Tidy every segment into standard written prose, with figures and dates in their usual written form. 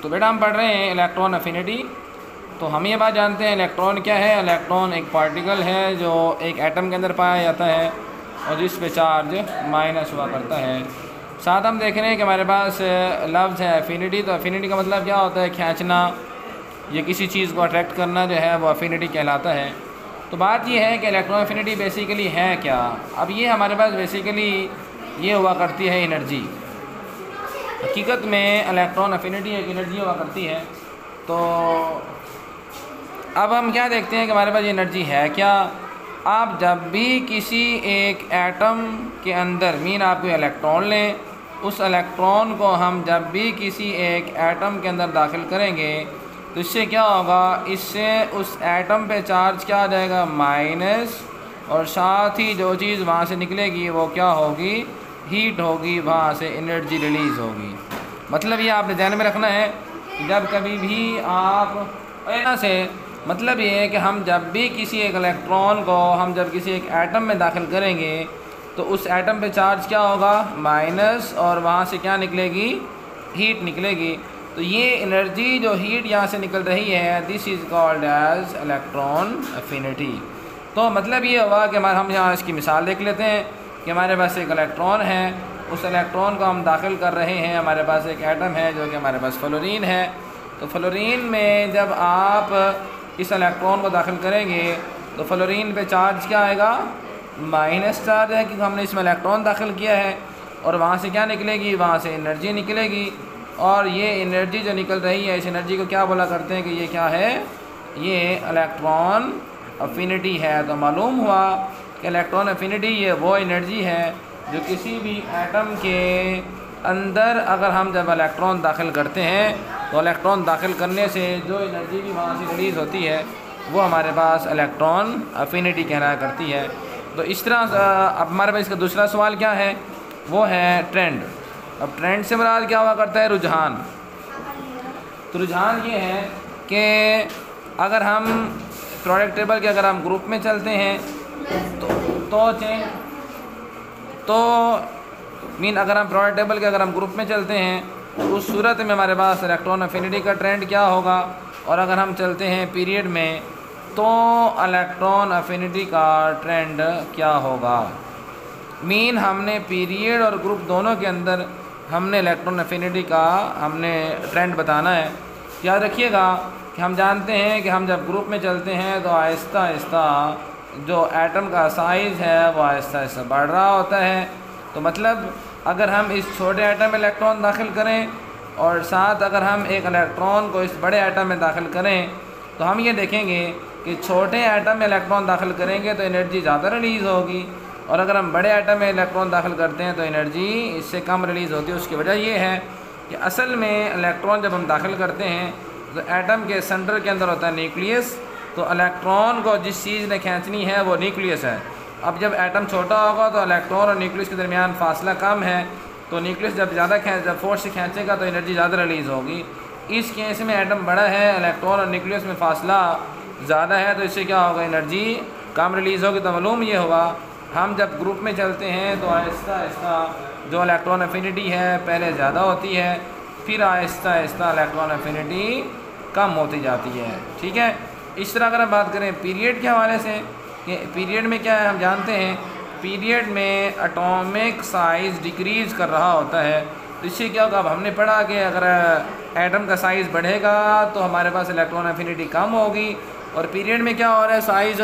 तो बेटा हम पढ़ रहे हैं इलेक्ट्रॉन अफिनिटी। तो हम ये बात जानते हैं इलेक्ट्रॉन क्या है। इलेक्ट्रॉन एक पार्टिकल है जो एक एटम के अंदर पाया जाता है और जिस पे चार्ज माइनस हुआ करता है। साथ हम देख रहे हैं कि हमारे पास लफ्ज़ है अफिनिटी। तो अफिनिटी का मतलब क्या होता है? खींचना या किसी चीज़ को अट्रैक्ट करना जो है वो अफिनिटी कहलाता है। तो बात ये है कि इलेक्ट्रॉन अफिनिटी बेसिकली है क्या। अब ये हमारे पास बेसिकली ये हुआ करती है एनर्जी। हकीकत में इलेक्ट्रॉन अफिनिटी एक एनर्जी हुआ करती है। तो अब हम क्या देखते हैं कि हमारे पास ये एनर्जी है क्या। आप जब भी किसी एक एटम के अंदर मीन आप कोई इलेक्ट्रॉन लें, उस इलेक्ट्रॉन को हम जब भी किसी एक एटम के अंदर दाखिल करेंगे तो इससे क्या होगा? इससे उस एटम पे चार्ज क्या आ जाएगा? माइनस। और साथ ही जो चीज़ वहाँ से निकलेगी वो क्या होगी? हीट होगी, वहाँ से एनर्जी रिलीज़ होगी। मतलब ये आपने ध्यान में रखना है कि जब कभी भी आप यहाँ से मतलब ये है कि हम जब भी किसी एक इलेक्ट्रॉन को हम जब किसी एक एटम में दाखिल करेंगे तो उस एटम पे चार्ज क्या होगा? माइनस। और वहाँ से क्या निकलेगी? हीट निकलेगी। तो ये एनर्जी जो हीट यहाँ से निकल रही है, this is called as electron affinity. तो मतलब ये हुआ कि हम यहाँ इसकी मिसाल देख लेते हैं कि हमारे पास एक इलेक्ट्रॉन है, उस इलेक्ट्रॉन को हम दाखिल कर रहे हैं। हमारे पास एक एटम है जो कि हमारे पास फ्लोरीन है। तो फ्लोरीन में जब आप इस इलेक्ट्रॉन को दाखिल करेंगे तो फ्लोरीन पे चार्ज क्या आएगा? माइनस चार्ज है, क्योंकि हमने इसमें इलेक्ट्रॉन दाखिल किया है। और वहाँ से क्या निकलेगी? वहाँ से एनर्जी निकलेगी। और ये एनर्जी जो निकल रही है, इस एनर्जी को क्या बोला करते हैं कि ये क्या है? ये इलेक्ट्रॉन अफिनिटी है। तो मालूम हुआ कि इलेक्ट्रॉन अफिनिटी ये वो एनर्जी है जो किसी भी एटम के अंदर अगर हम जब इलेक्ट्रॉन दाखिल करते हैं तो इलेक्ट्रॉन दाखिल करने से जो एनर्जी भी वहाँ से रिलीज़ होती है वो हमारे पास इलेक्ट्रॉन अफिनिटी कहलाया करती है। तो इस तरह अब हमारे पास इसका दूसरा सवाल क्या है? वो है ट्रेंड। अब ट्रेंड से मुराद क्या हुआ करता है? रुझान। तो रुझान ये है कि अगर हम प्रोडक्ट टेबल के अगर हम ग्रुप में चलते हैं तो मीन अगर हम प्रोडक्ट टेबल के अगर हम ग्रुप में चलते हैं तो उस सूरत में हमारे पास इलेक्ट्रॉन अफिनिटी का ट्रेंड क्या होगा। और अगर हम चलते हैं पीरियड में तो इलेक्ट्रॉन अफिनिटी का ट्रेंड क्या होगा। मीन हमने पीरियड और ग्रुप दोनों के अंदर हमने इलेक्ट्रॉन अफिनिटी का हमने ट्रेंड बताना है। याद रखिएगा कि हम जानते हैं कि हम जब ग्रुप में चलते हैं तो आहिस्ता आहिस्ता जो एटम का साइज़ है वो आहिस्ता आहिस्ता बढ़ रहा होता है। तो मतलब अगर हम इस छोटे एटम में इलेक्ट्रॉन दाखिल करें और साथ अगर हम एक इलेक्ट्रॉन को इस बड़े एटम में दाखिल करें तो हम ये देखेंगे कि छोटे एटम में इलेक्ट्रॉन दाखिल करेंगे तो एनर्जी ज़्यादा रिलीज़ होगी। और अगर हम बड़े एटम में इलेक्ट्रॉन दाखिल करते हैं तो एनर्जी इससे कम रिलीज़ होती है। उसकी वजह ये है कि असल में इलेक्ट्रॉन जब हम दाखिल करते हैं तो एटम के सेंटर के अंदर होता है न्यूक्लियस। तो इलेक्ट्रॉन को जिस चीज़ ने खींचनी है वो न्यूक्लियस है। अब जब एटम छोटा होगा तो इलेक्ट्रॉन और न्यूक्लियस के दरमियान फासला कम है। तो न्यूक्लियस जब फोर्स से खींचेगा तो एनर्जी ज़्यादा रिलीज़ होगी। इस केस में एटम बड़ा है, इलेक्ट्रॉन और न्यूक्लियस में फासला ज़्यादा है, तो इससे क्या होगा? एनर्जी कम रिलीज़ होगी। तो मालूम ये होगा हम जब ग्रुप में चलते हैं तो आहिस्ता आहिस्ता जो इलेक्ट्रॉन अफिनिटी है पहले ज़्यादा होती है, फिर आहिस्ता आहिस्ता इलेक्ट्रॉन अफिनिटी कम होती जाती है। ठीक है। इस तरह अगर हम बात करें पीरियड के हवाले से कि पीरियड में क्या है, हम जानते हैं पीरियड में एटॉमिक साइज़ डिक्रीज़ कर रहा होता है। तो इससे क्या होगा? अब हमने पढ़ा कि अगर एटम का साइज़ बढ़ेगा तो हमारे पास इलेक्ट्रॉन अफिनिटी कम होगी। और पीरियड में क्या हो रहा है? साइज़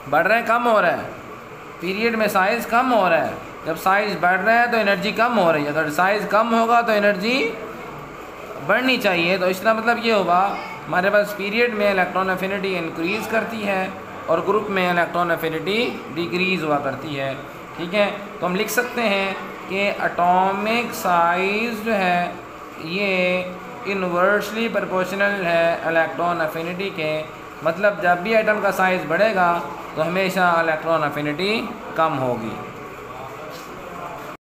बढ़ रहा है, कम हो रहा है। पीरियड में साइज़ कम हो रहा है। जब साइज़ बढ़ रहा है तो एनर्जी कम हो रही है। अगर साइज़ कम होगा तो एनर्जी बढ़नी चाहिए। तो इसका मतलब ये होगा हमारे पास पीरियड में इलेक्ट्रॉन अफिनिटी इंक्रीज़ करती है और ग्रुप में इलेक्ट्रॉन अफिनिटी डिक्रीज़ हुआ करती है। ठीक है। तो हम लिख सकते हैं कि एटॉमिक साइज़ जो है ये इन्वर्सली प्रोपोर्शनल है इलेक्ट्रॉन अफिनिटी के। मतलब जब भी एटम का साइज़ बढ़ेगा तो हमेशा इलेक्ट्रॉन अफिनिटी कम होगी।